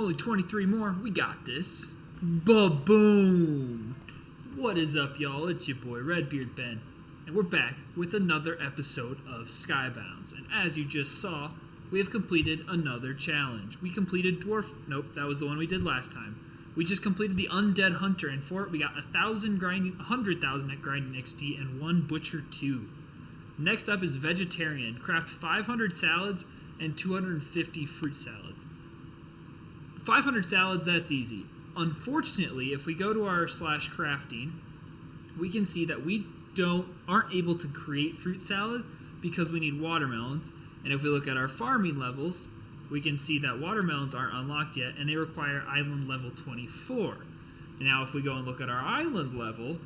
Only 23 more. We got this. Ba-boom! What is up, y'all? It's your boy, Redbeard Ben. And we're back with another episode of Skybounds. And as you just saw, we have completed another challenge. We completed Dwarf... Nope, that was the one we did last time. We just completed the Undead Hunter, and for it we got 100,000 at grinding XP and 1 Butcher 2. Next up is Vegetarian. Craft 500 salads and 250 fruit salads. 500 salads, that's easy. Unfortunately, if we go to our /crafting, we can see that we aren't able to create fruit salad because we need watermelons. And if we look at our farming levels, we can see that watermelons aren't unlocked yet, and they require island level 24. And now if we go and look at our island level,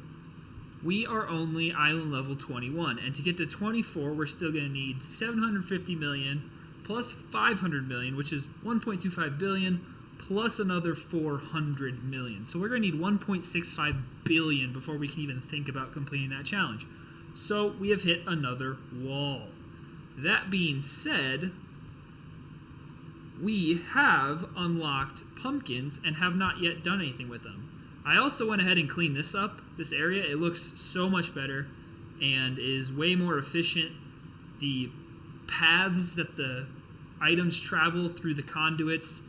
we are only island level 21. And to get to 24, we're still going to need 750 million plus 500 million, which is 1.25 billion, plus another 400 million. So we're going to need 1.65 billion before we can even think about completing that challenge. So we have hit another wall. That being said, we have unlocked pumpkins and have not yet done anything with them. I also went ahead and cleaned this up, this area. It looks so much better and is way more efficient. The paths that the items travel through the conduits,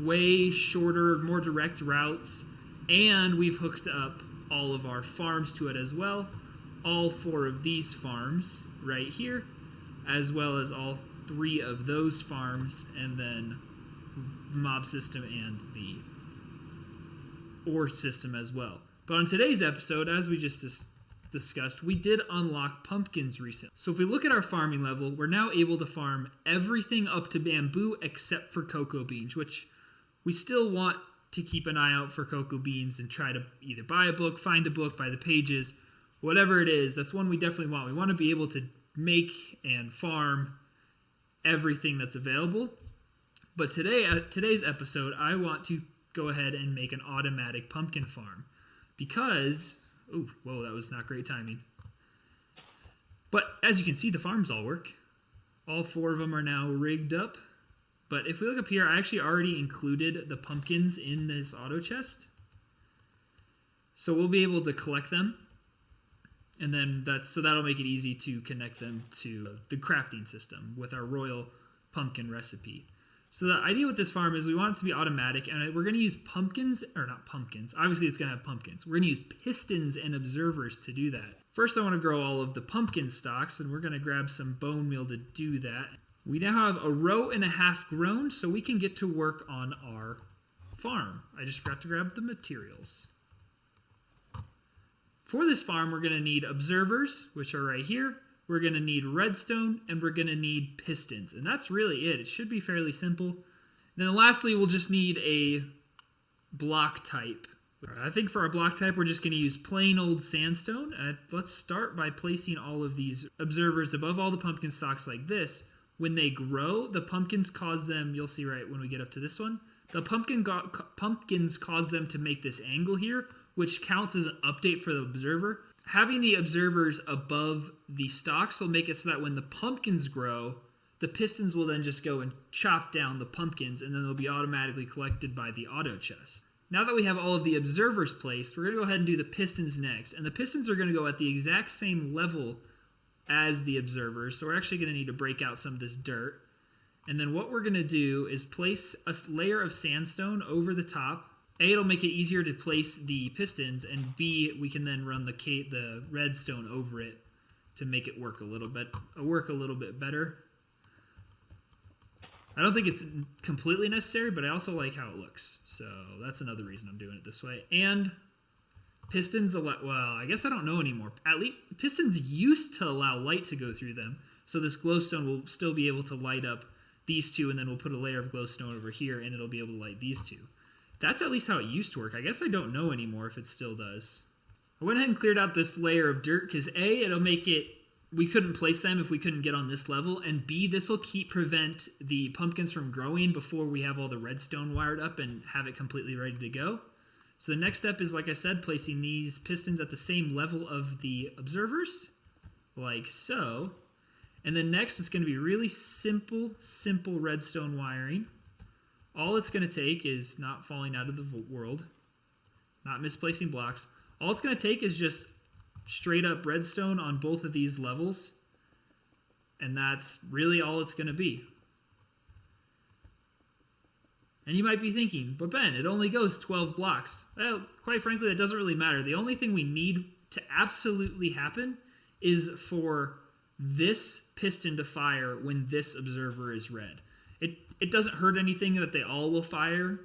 way shorter, more direct routes, and we've hooked up all of our farms to it as well. All 4 of these farms right here, as well as all 3 of those farms, and then mob system and the ore system as well. But on today's episode, as we just discussed, we did unlock pumpkins recently. So if we look at our farming level, we're now able to farm everything up to bamboo except for cocoa beans, which we still want to keep an eye out for cocoa beans and try to either buy a book, find a book, buy the pages, whatever it is. That's one we definitely want. We want to be able to make and farm everything that's available. But today, at today's episode, I want to go ahead and make an automatic pumpkin farm because, oh, whoa, that was not great timing. But as you can see, the farms all work. All 4 of them are now rigged up. But if we look up here, I actually already included the pumpkins in this auto chest. So we'll be able to collect them. And then that'll make it easy to connect them to the crafting system with our royal pumpkin recipe. So the idea with this farm is we want it to be automatic, and we're going to use pumpkins, or not pumpkins. Obviously, it's going to have pumpkins. We're going to use pistons and observers to do that. First, I want to grow all of the pumpkin stalks, and we're going to grab some bone meal to do that. We now have 1.5 rows grown, so we can get to work on our farm. I just forgot to grab the materials. For this farm, we're going to need observers, which are right here. We're going to need redstone, and we're going to need pistons. And that's really it. It should be fairly simple. And then lastly, we'll just need a block type. I think for our block type, we're just going to use plain old sandstone. Let's start by placing all of these observers above all the pumpkin stalks like this. When they grow, the pumpkins cause them, you'll see right when we get up to this one, the pumpkins cause them to make this angle here, which counts as an update for the observer. Having the observers above the stalks will make it so that when the pumpkins grow, the pistons will then just go and chop down the pumpkins, and then they'll be automatically collected by the auto chest. Now that we have all of the observers placed, we're going to go ahead and do the pistons next. And the pistons are going to go at the exact same level as the observers, so we're actually going to need to break out some of this dirt. And then what we're going to do is place a layer of sandstone over the top. A, it'll make it easier to place the pistons, and B, we can then run the redstone over it to make it work a little bit better. I don't think it's completely necessary, but I also like how it looks. So that's another reason I'm doing it this way. And pistons, well, I guess I don't know anymore. At least pistons used to allow light to go through them. So this glowstone will still be able to light up these 2, and then we'll put a layer of glowstone over here, and it'll be able to light these 2. That's at least how it used to work. I guess I don't know anymore if it still does. I went ahead and cleared out this layer of dirt because A, it'll make it, we couldn't place them if we couldn't get on this level, and B, this will prevent the pumpkins from growing before we have all the redstone wired up and have it completely ready to go. So the next step is, like I said, placing these pistons at the same level of the observers, like so. And then next it's going to be really simple redstone wiring. All it's going to take is not falling out of the world, not misplacing blocks. All it's going to take is just straight up redstone on both of these levels, and that's really all it's going to be. And you might be thinking, but Ben, it only goes 12 blocks. Well, quite frankly, that doesn't really matter. The only thing we need to absolutely happen is for this piston to fire when this observer is red. It doesn't hurt anything that they all will fire,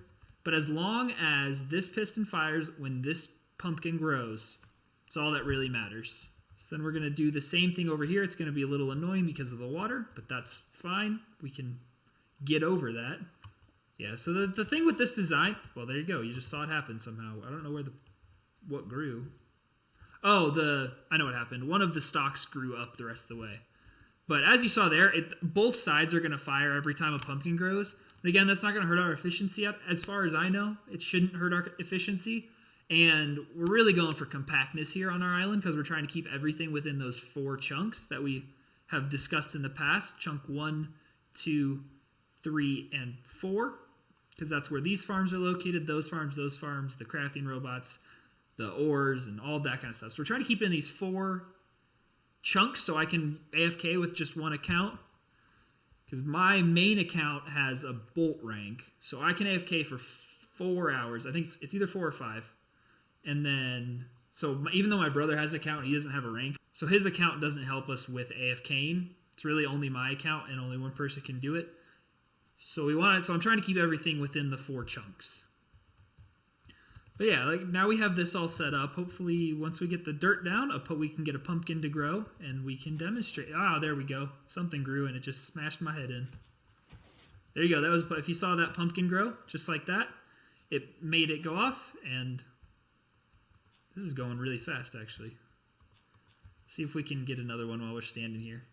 but as long as this piston fires when this pumpkin grows, it's all that really matters. So then we're going to do the same thing over here. It's going to be a little annoying because of the water, but that's fine. We can get over that. Yeah, so the thing with this design, well, there you go. You just saw it happen somehow. I don't know what grew. Oh, I know what happened. One of the stalks grew up the rest of the way. But as you saw there, both sides are going to fire every time a pumpkin grows. But again, that's not going to hurt our efficiency. As far as I know, it shouldn't hurt our efficiency. And we're really going for compactness here on our island because we're trying to keep everything within those 4 chunks that we have discussed in the past. Chunk 1, 2, 3, and 4. Because that's where these farms are located, those farms, the crafting robots, the ores, and all that kind of stuff. So we're trying to keep it in these 4 chunks so I can AFK with just one account. Because my main account has a bolt rank. So I can AFK for 4 hours. I think it's either 4 or 5. And then, so even though my brother has an account, he doesn't have a rank. So his account doesn't help us with AFKing. It's really only my account and only one person can do it. So I'm trying to keep everything within the 4 chunks. But yeah, like now we have this all set up. Hopefully once we get the dirt down, we can get a pumpkin to grow and we can demonstrate. Ah, there we go. Something grew and it just smashed my head in. There you go. If you saw that pumpkin grow, just like that, it made it go off, and this is going really fast actually. See if we can get another one while we're standing here.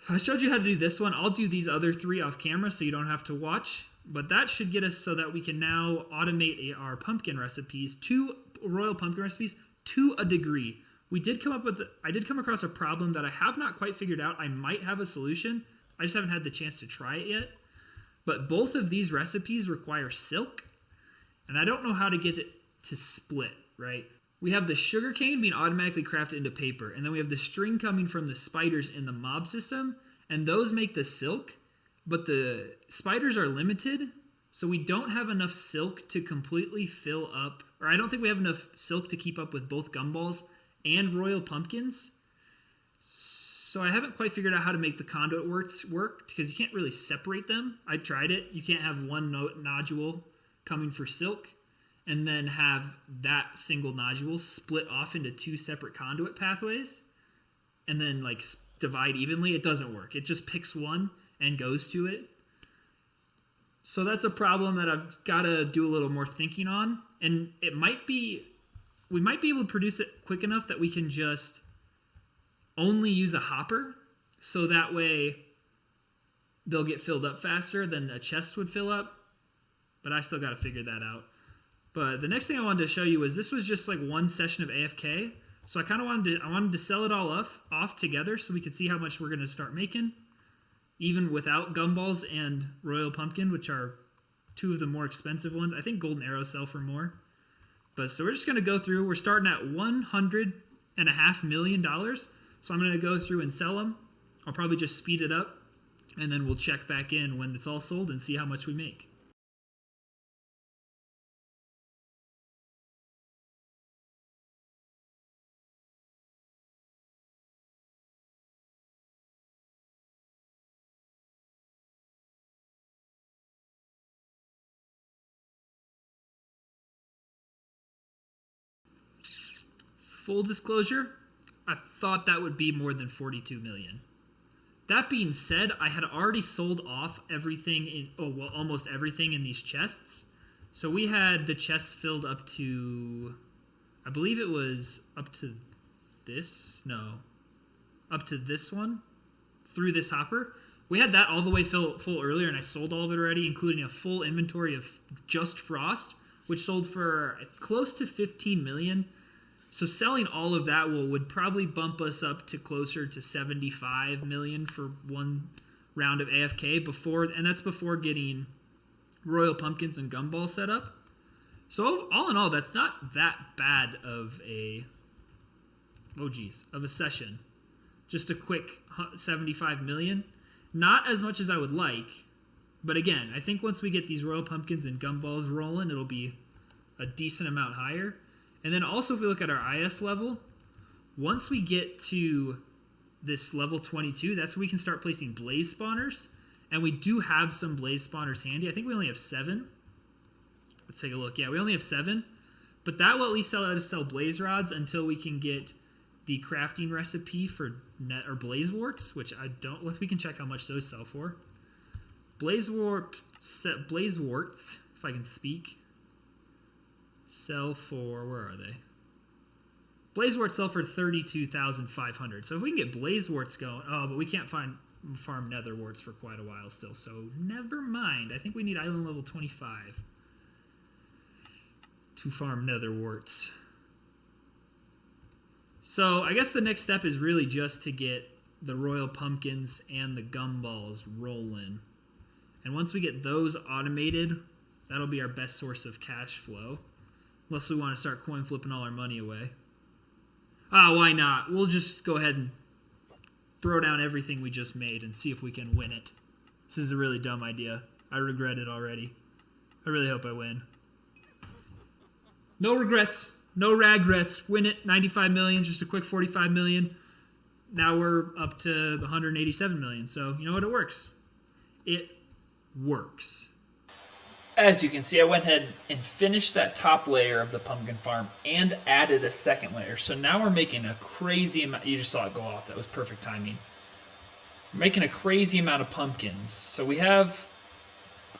I showed you how to do this one. I'll do these other 3 off camera so you don't have to watch. But that should get us so that we can now automate our pumpkin recipes, 2 royal pumpkin recipes, to a degree. I did come across a problem that I have not quite figured out. I might have a solution. I just haven't had the chance to try it yet. But both of these recipes require silk, and I don't know how to get it to split, right? We have the sugarcane being automatically crafted into paper, and then we have the string coming from the spiders in the mob system, and those make the silk. But the spiders are limited, so we don't have enough silk to completely fill up, or I don't think we have enough silk to keep up with both gumballs and royal pumpkins. So I haven't quite figured out how to make the conduit work because you can't really separate them. I tried it. You can't have one nodule coming for silk and then have that single nodule split off into 2 separate conduit pathways and then like divide evenly. It doesn't work. It just picks one and goes to it. So that's a problem that I've got to do a little more thinking on. And we might be able to produce it quick enough that we can just only use a hopper. So that way they'll get filled up faster than a chest would fill up. But I still got to figure that out. But the next thing I wanted to show you was this was just like one session of AFK. So I wanted to sell it all off together so we could see how much we're going to start making. Even without gumballs and royal pumpkin, which are 2 of the more expensive ones. I think golden arrows sell for more. But so we're just going to go through. We're starting at $100.5 million. So I'm going to go through and sell them. I'll probably just speed it up. And then we'll check back in when it's all sold and see how much we make. Full disclosure, I thought that would be more than 42 million. That being said, I had already sold off everything almost everything in these chests. So we had the chests filled up to, I believe it was up to this one through this hopper. We had that all the way full earlier, and I sold all of it already, including a full inventory of just frost, which sold for close to 15 million. So selling all of that would probably bump us up to closer to 75 million for one round of AFK and that's before getting royal pumpkins and gumball setup. So all in all, that's not that bad of a session. Just a quick 75 million. Not as much as I would like, but again, I think once we get these royal pumpkins and gumballs rolling, it'll be a decent amount higher. And then also if we look at our IS level, once we get to this level 22, that's when we can start placing blaze spawners. And we do have some blaze spawners handy. I think we only have 7. Let's take a look. Yeah, we only have 7. But that will at least let us sell blaze rods until we can get the crafting recipe for net or blaze warts, which I don't. We can check how much those sell for. Blaze warts, if I can speak, sell for, where are they? Blaze warts sell for 32,500. So if we can get blaze warts going, but we can't farm nether warts for quite a while still. So never mind. I think we need island level 25 to farm nether warts. So I guess the next step is really just to get the royal pumpkins and the gumballs rolling. And once we get those automated, that'll be our best source of cash flow. Unless we want to start coin flipping all our money away. Why not? We'll just go ahead and throw down everything we just made and see if we can win it. This is a really dumb idea. I regret it already. I really hope I win. No regrets. No regrets. Win it. 95 million. Just a quick 45 million. Now we're up to 187 million. So you know what? It works. It works. As you can see, I went ahead and finished that top layer of the pumpkin farm and added a second layer. So now we're making a crazy amount. You just saw it go off. That was perfect timing. We're making a crazy amount of pumpkins. So we have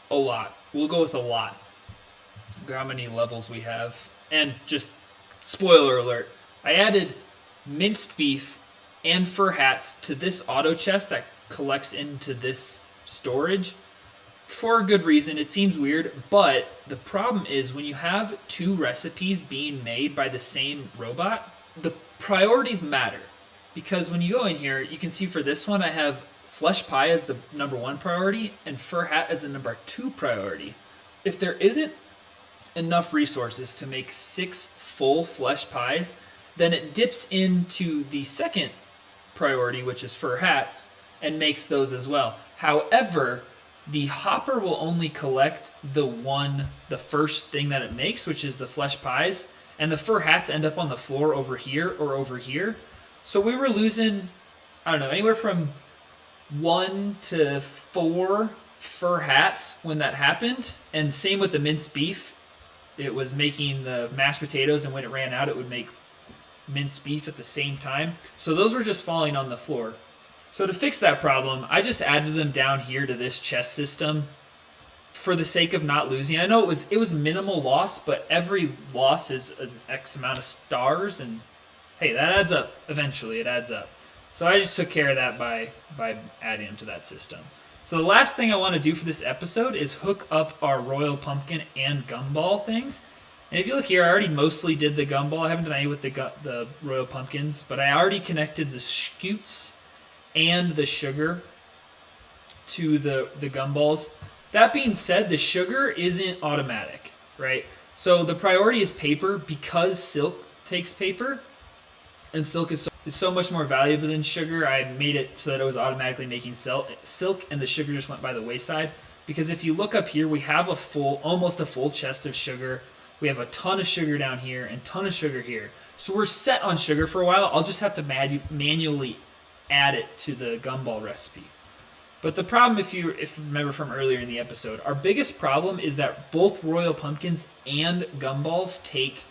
a lot. We'll go with a lot. Look how many levels we have. And just spoiler alert, I added minced beef and fur hats to this auto chest that collects into this storage. For a good reason. It seems weird, but the problem is when you have 2 recipes being made by the same robot, the priorities matter. Because when you go in here, you can see for this one I have flesh pie as the number 1 priority and fur hat as the number 2 priority. If there isn't enough resources to make 6 full flesh pies, then it dips into the second priority, which is fur hats, and makes those as well. However, the hopper will only collect the first thing that it makes, which is the flesh pies, and the fur hats end up on the floor over here or over here. So we were losing, I don't know, anywhere from 1 to 4 fur hats when that happened. And same with the minced beef. It was making the mashed potatoes, and when it ran out, it would make minced beef at the same time. So those were just falling on the floor. So to fix that problem, I just added them down here to this chest system for the sake of not losing. I know it was minimal loss, but every loss is an X amount of stars, and hey, that adds up. Eventually, it adds up. So I just took care of that by adding them to that system. So the last thing I want to do for this episode is hook up our royal pumpkin and gumball things. And if you look here, I already mostly did the gumball. I haven't done any with the royal pumpkins, but I already connected the scoots and the sugar to the gumballs. That being said, the sugar isn't automatic, right? So the priority is paper because silk takes paper, and silk is so much more valuable than sugar. I made it so that it was automatically making silk, and the sugar just went by the wayside. Because if you look up here, we have almost a full chest of sugar. We have a ton of sugar down here and a ton of sugar here. So we're set on sugar for a while. I'll just have to manually add it to the gumball recipe. But the problem, if you remember from earlier in the episode, our biggest problem is that both royal pumpkins and gumballs take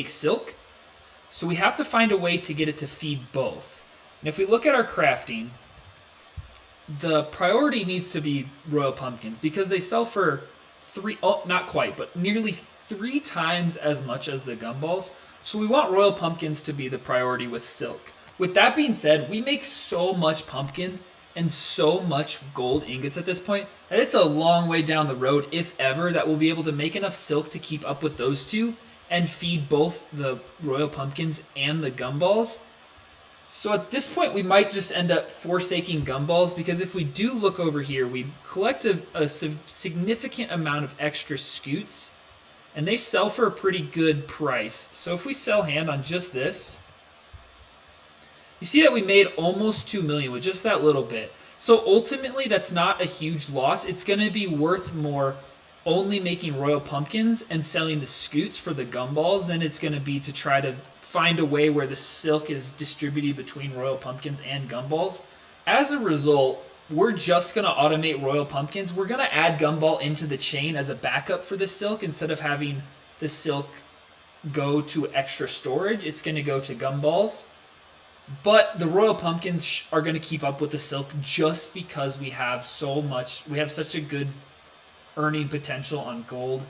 silk. So we have to find a way to get it to feed both. And if we look at our crafting, the priority needs to be royal pumpkins because they sell for not quite, but nearly 3 times as much as the gumballs. So we want royal pumpkins to be the priority with silk. With that being said, we make so much pumpkin and so much gold ingots at this point that it's a long way down the road, if ever, that we'll be able to make enough silk to keep up with those two and feed both the royal pumpkins and the gumballs. So at this point, we might just end up forsaking gumballs, because if we do look over here, we collect a significant amount of extra scoots, and they sell for a pretty good price. So if we sell hand on just this, you see that we made almost 2 million with just that little bit. So ultimately, that's not a huge loss. It's going to be worth more only making royal pumpkins and selling the scoots for the gumballs than it's going to be to try to find a way where the silk is distributed between royal pumpkins and gumballs. As a result, we're just going to automate royal pumpkins. We're going to add gumball into the chain as a backup for the silk. Instead of having the silk go to extra storage, it's going to go to gumballs. But the royal pumpkins are going to keep up with the silk just because we have such a good earning potential on gold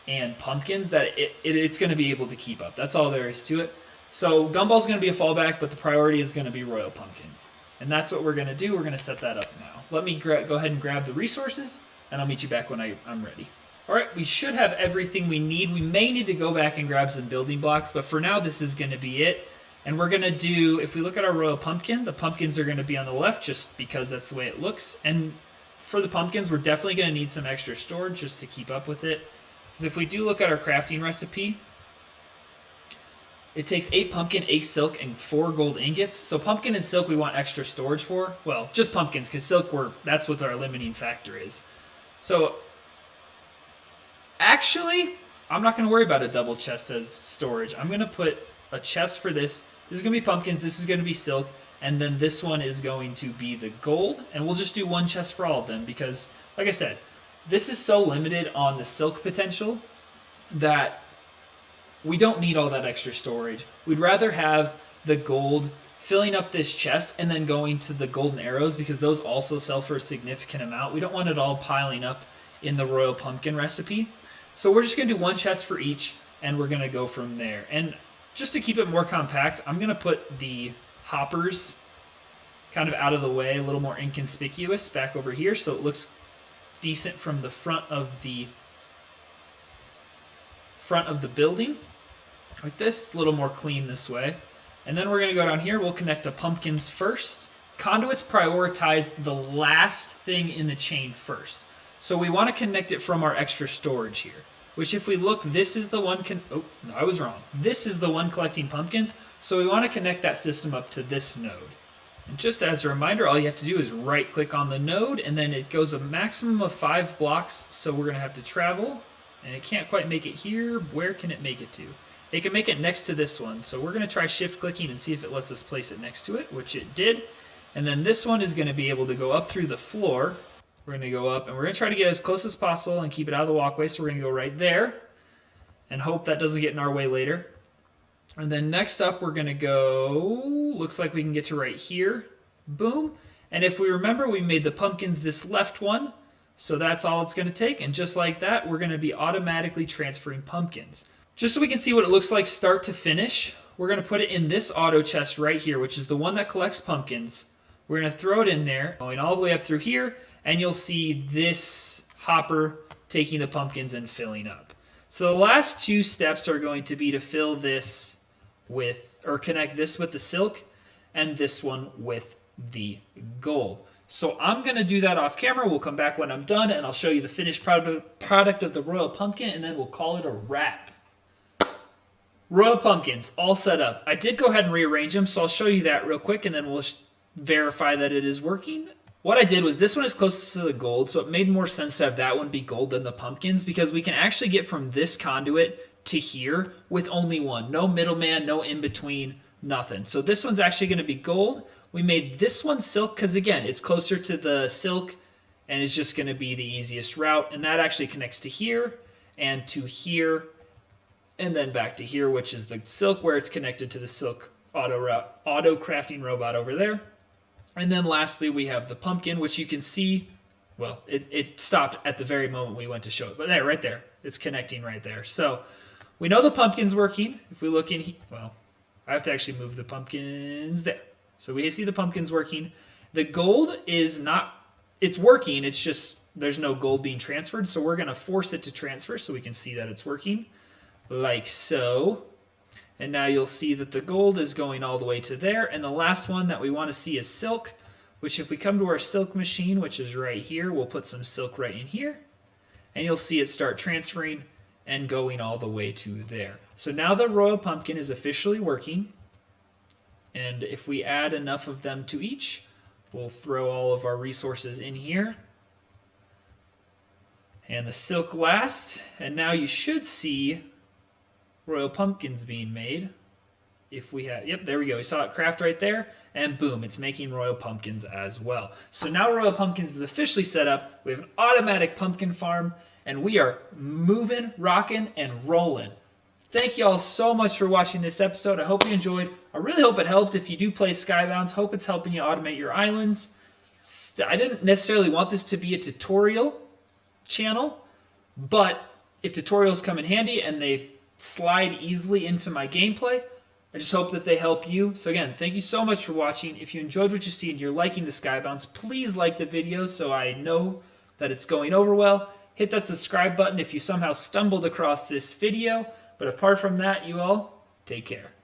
and pumpkins that it's going to be able to keep up. That's all there is to it. So gumball's going to be a fallback, but the priority is going to be royal pumpkins. And that's what we're going to do. We're going to set that up now. Let me go ahead and grab the resources, and I'll meet you back when I'm ready. All right, we should have everything we need. We may need to go back and grab some building blocks, but for now, this is going to be it. And we're going to do, if we look at our royal pumpkin, the pumpkins are going to be on the left just because that's the way it looks. And for the pumpkins, we're definitely going to need some extra storage just to keep up with it. Because if we do look at our crafting recipe, it takes 8 pumpkin, 8 silk, and 4 gold ingots. So pumpkin and silk we want extra storage for. Well, just pumpkins, because silk, that's what our limiting factor is. So actually, I'm not going to worry about a double chest as storage. I'm going to put a chest for this. This is going to be pumpkins, this is going to be silk, and then this one is going to be the gold. And we'll just do one chest for all of them because, like I said, this is so limited on the silk potential that we don't need all that extra storage. We'd rather have the gold filling up this chest and then going to the golden arrows because those also sell for a significant amount. We don't want it all piling up in the royal pumpkin recipe. So we're just going to do one chest for each, and we're going to go from there. And just to keep it more compact, I'm going to put the hoppers kind of out of the way, a little more inconspicuous back over here so it looks decent from the front of the building. Like this, a little more clean this way. And then we're going to go down here. We'll connect the pumpkins first. Conduits prioritize the last thing in the chain first. So we want to connect it from our extra storage here. Which if we look, this is the one... oh, no, I was wrong. This is the one collecting pumpkins. So we want to connect that system up to this node. And just as a reminder, all you have to do is right-click on the node, and then it goes a maximum of 5 blocks. So we're going to have to travel. And it can't quite make it here. Where can it make it to? It can make it next to this one. So we're going to try shift-clicking and see if it lets us place it next to it, which it did. And then this one is going to be able to go up through the floor. We're going to go up, and we're going to try to get as close as possible and keep it out of the walkway. So we're going to go right there and hope that doesn't get in our way later. And then next up, we're going to go, looks like we can get to right here. Boom. And if we remember, we made the pumpkins this left one. So that's all it's going to take. And just like that, we're going to be automatically transferring pumpkins. Just so we can see what it looks like start to finish, we're going to put it in this auto chest right here, which is the one that collects pumpkins. We're going to throw it in there, going all the way up through here, and you'll see this hopper taking the pumpkins and filling up. So the last 2 steps are going to be to fill this with, or connect this with the silk, and this one with the gold. So I'm going to do that off camera. We'll come back when I'm done, and I'll show you the finished product of the royal pumpkin, and then we'll call it a wrap. Royal pumpkins, all set up. I did go ahead and rearrange them, so I'll show you that real quick, and then we'll verify that it is working. What I did was this one is closest to the gold, so it made more sense to have that one be gold than the pumpkins because we can actually get from this conduit to here with only one. No middleman, no in-between, nothing. So this one's actually going to be gold. We made this one silk because, again, it's closer to the silk and it's just going to be the easiest route. And that actually connects to here and to here and then back to here, which is the silk where it's connected to the silk auto crafting robot over there. And then lastly, we have the pumpkin, which you can see, well, it stopped at the very moment we went to show it. But there, right there, it's connecting right there. So we know the pumpkin's working. If we look in, well, I have to actually move the pumpkins there. So we see the pumpkins working. The gold is not, it's working. It's just there's no gold being transferred. So we're going to force it to transfer so we can see that it's working like so. And now you'll see that the gold is going all the way to there. And the last one that we want to see is silk, which if we come to our silk machine, which is right here, we'll put some silk right in here. And you'll see it start transferring and going all the way to there. So now the royal pumpkin is officially working. And if we add enough of them to each, we'll throw all of our resources in here. And the silk last. And now you should see royal pumpkins being made. If we have, yep, there we go. We saw it craft right there, and boom, it's making royal pumpkins as well. So now royal pumpkins is officially set up. We have an automatic pumpkin farm, and we are moving, rocking, and rolling. Thank you all so much for watching this episode. I hope you enjoyed. I really hope it helped. If you do play Skybounds, hope it's helping you automate your islands. I didn't necessarily want this to be a tutorial channel, but if tutorials come in handy and they slide easily into my gameplay, I just hope that they help you. So again, thank you so much for watching. If you enjoyed what you see and you're liking the Skybounds, please like the video so I know that it's going over well. Hit that subscribe button if you somehow stumbled across this video. But apart from that, you all, take care.